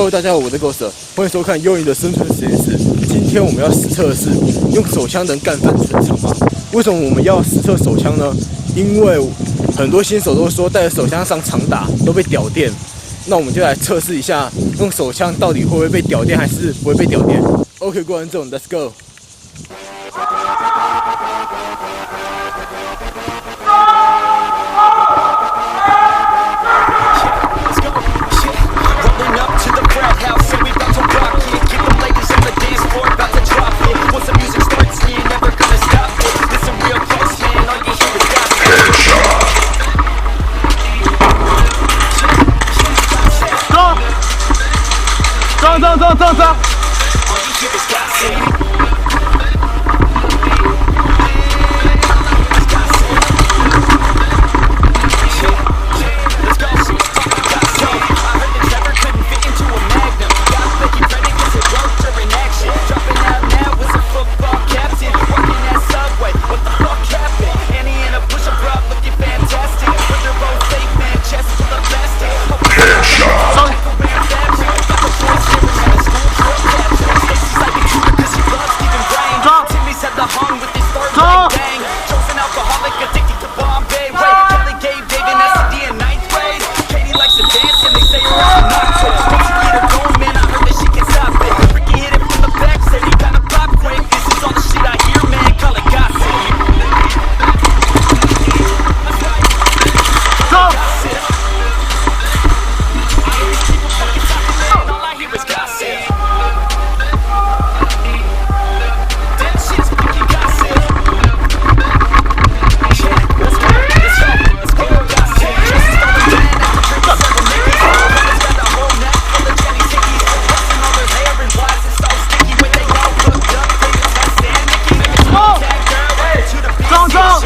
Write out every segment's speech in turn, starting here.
Hello， 大家好，我是 Ghost， 欢迎收看幽灵的生存实验室。今天我们要实测的是用手枪能干翻城墙吗？为什么我们要实测手枪呢？因为很多新手都说带着手枪上场打都被屌电，那我们就来测试一下，用手枪到底会不会被屌电，还是不会被屌电 ？OK， 观众 ，Let's go。走！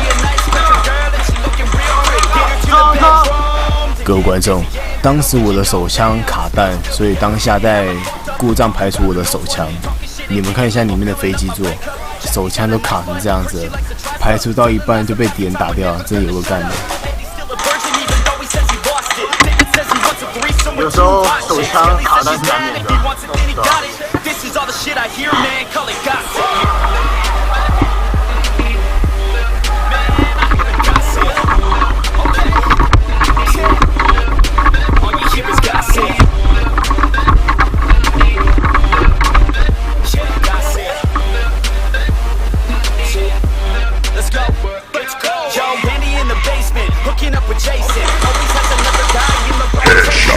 各位观众，当时我的手枪卡弹，所以当下在故障排除我的手枪。你们看一下里面的飞机座，手枪都卡成这样子了，排除到一半就被敌人打掉，真有个干的。有时候手枪卡弹是难免的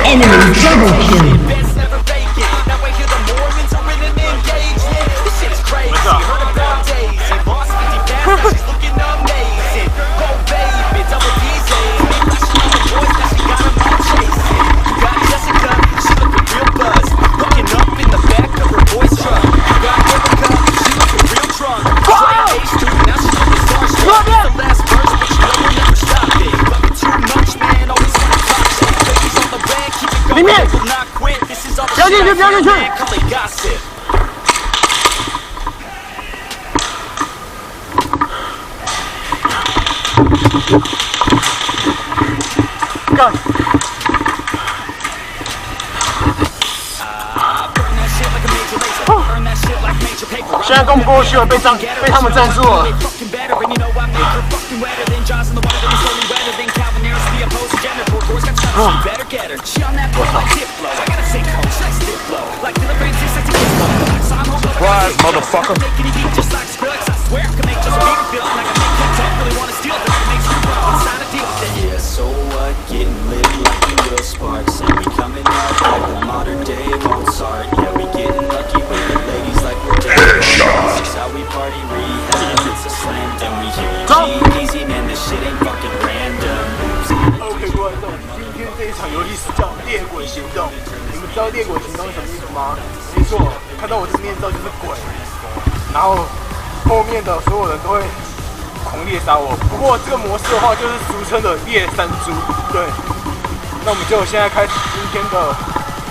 ，Enemy double kill.不要进去！干！现在攻不过去了，被他们站住了。Surprise, motherfucker. Yeah, so what? Getting lit like we real sparks, and we coming out like the modern day Mozart. Yeah, we getting lucky with the ladies like we're dead. This is how we party, rehab. It's a slam dunk. We hear you easy, man. This shit ain't fucking random. OK， 观众，今天这一场游戏是叫猎鬼行动。你们知道猎鬼行动是什么意思吗？没错，看到我这个面罩就是鬼，然后后面的所有人都会狂猎杀我。不过这个模式的话，就是俗称的猎山猪。对，那我们就现在开始今天的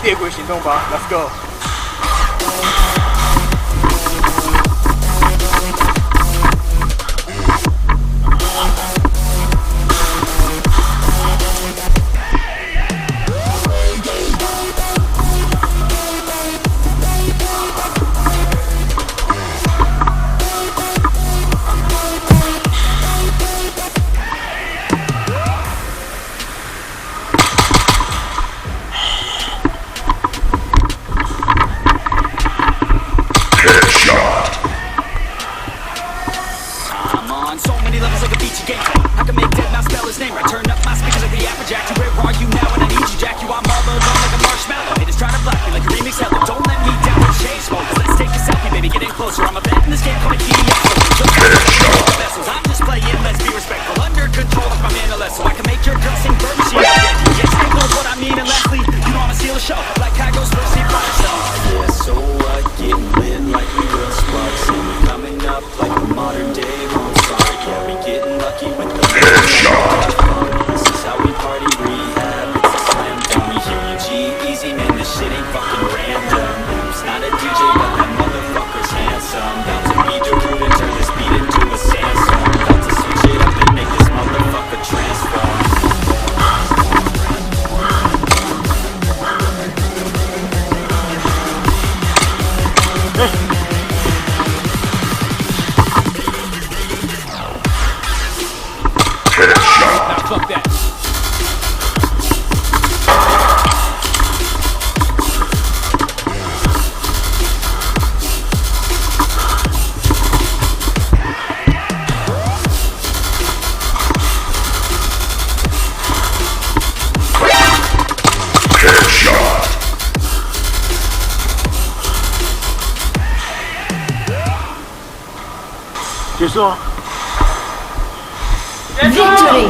猎鬼行动吧 ，Let's go。I'm on so many levels like a beachy game. I can make dead mouse spell his name. I turn up my speakers like the Applejack. Where are you now? And I need you, Jack. You I'm all alone like a marshmallow. Haters try to block me like a remix album. Don't let me down with change smoke. Let's take a selfie, baby. Get in closer. I'm a vet in this game. Call me vessels. I'm just playing. Let's be respectful. Under control of my man, less so I can make your girl sing bird machine. Yes, I know what I mean. And lastly, you know I'ma steal a show like Kygo's first seat by himself. Yeah, so what? Getting lit like we real sparks, and we coming up like a modern day Mozart. Yeah, we getting lucky with the this is how we party rehab. It's a slam dunk. We hear you G-Eazy, man, this shit ain't fucking random. It's not a DJ, but that motherfucker's handsome. Down to be Darude and turn this beat into a Samsung. About to switch it up and make this motherfucker transform. Now fuck that.结束哦。 Victory!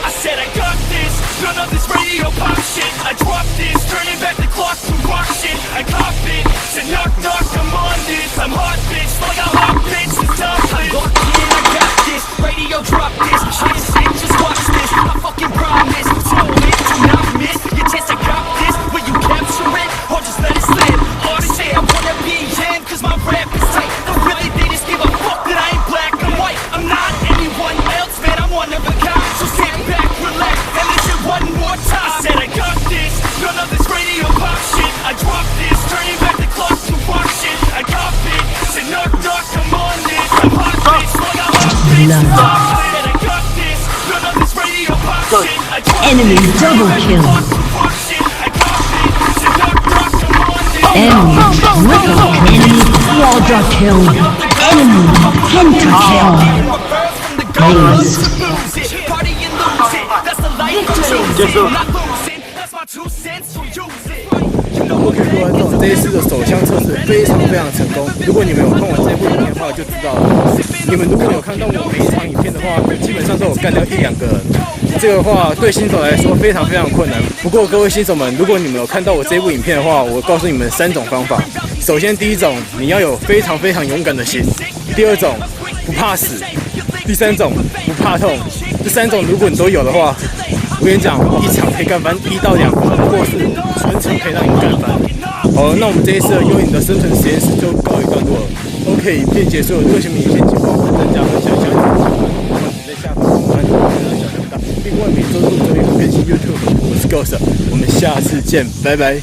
I said I got this, none of this radio pop shit. I dropped this, turning back the clock to rock shit. I cop it, said knock knock, I'm on this. I'm hot bitch, like a hot bitch, it's tough. I'm locked in, I got this, radio drop this. Shit sick, just watch this, I fucking promise. Tune in, do not miss, your chance to cop this. Will you capture it, or just let it slip? Or to say I wanna be him, cause my rap is tight. No really, they just give a fuck that I ain't black and white. I'm not anyone else, man, I'm one of a kind. So stand back, relax, and listen one more time. I said I got this, none of this radio pop shit. I dropped this, turning back the clock to rock shit. I got it, said knock knock, I'm on this. I'm hot bitch, like a hot bitch. I said I got this, none of this radio pop shit. I dropped Enemy this, double turning back the kill. clock to rock shit. I got it, said knock knock, I'm on this. Enemy triple kill. Enemy quadra kill. Enemy pentakill. Aced. OK，各位观众，这一次的手枪测试非常成功。如果你们有看完这部影片的话，就知道了。你们如果有看到我每一场影片的话，基本上都有干掉1、2个人。这个话对新手来说非常困难。不过各位新手们，如果你们有看到我这部影片的话，我告诉你们3种方法。首先，第一种，你要有非常勇敢的心；第二种，不怕死；第三种，不怕痛。这3种如果你都有的话，我跟你讲，一场可以干翻1到2分，或是全程可以让你干翻。好了，那我们这一次的幽影的生存实验室就告一段落了。OK， 影片结束了。如果喜欢影片，请帮我按赞加分享一下。请在下方关注我的小铃铛。另外，每周日都有更新 YouTube。我是 Ghost， 我们下次见，拜拜。